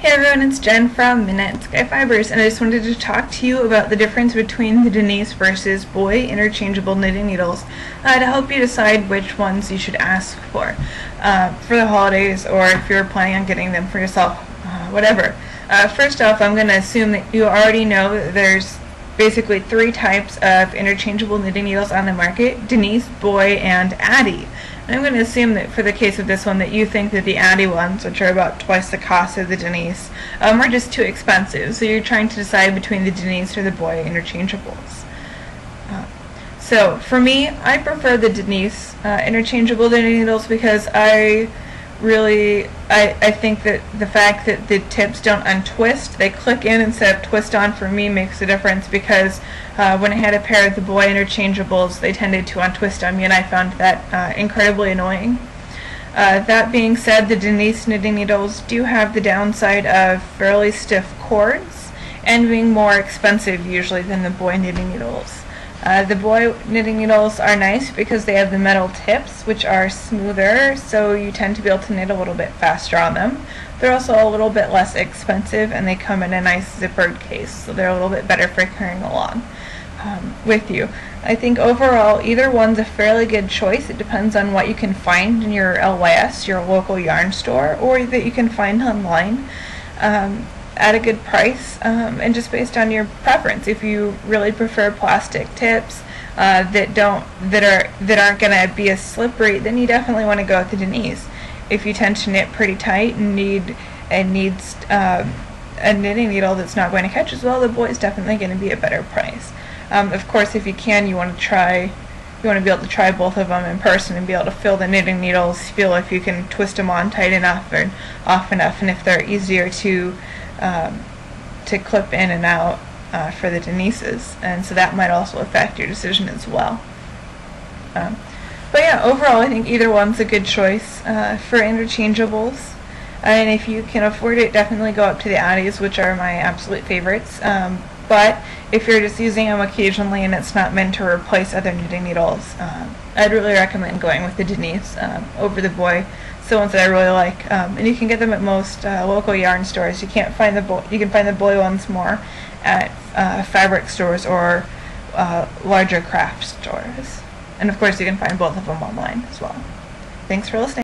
Hey everyone, it's Jen from Minute Sky Fibers, and I just wanted to talk to you about the difference between the Denise versus Boye interchangeable knitting needles to help you decide which ones you should ask for the holidays, or if you're planning on getting them for yourself, whatever. First off, I'm going to assume that you already know that there's basically three types of interchangeable knitting needles on the market: Denise, Boye, and Addie. And I'm going to assume that for the case of this one that you think that the Addie ones, which are about twice the cost of the Denise, are just too expensive. So you're trying to decide between the Denise or the Boye interchangeables. So for me, I prefer the Denise interchangeable knitting needles because I think that the fact that the tips don't untwist, they click in instead of twist on, for me makes a difference, because when I had a pair of the Boye interchangeables, they tended to untwist on me, and I found that incredibly annoying. That being said, the Denise knitting needles do have the downside of fairly stiff cords and being more expensive usually than the Boye knitting needles. The Boye knitting needles are nice because they have the metal tips, which are smoother, so you tend to be able to knit a little bit faster on them. They're also a little bit less expensive, and they come in a nice zippered case, so they're a little bit better for carrying along with you. I think overall either one's a fairly good choice. It depends on what you can find in your LYS, your local yarn store, or that you can find online at a good price, and just based on your preference. If you really prefer plastic tips that aren't going to be as slippery, then you definitely want to go with the Denise. If you tend to knit pretty tight and needs a knitting needle that's not going to catch as well, the Boye is definitely going to be a better price. Of course, if you can, you want to be able to try both of them in person and be able to feel the knitting needles, feel if you can twist them on tight enough or off enough, and if they're easier to clip in and out for the Denises, and so that might also affect your decision as well. But yeah, overall I think either one's a good choice for interchangeables, and if you can afford it, definitely go up to the Addies, which are my absolute favorites. But if you're just using them occasionally and it's not meant to replace other knitting needles, I'd really recommend going with the Denise over the Boye. So ones that I really like, and you can get them at most local yarn stores. You can find the Boye ones more at fabric stores or larger craft stores, and of course you can find both of them online as well. Thanks for listening.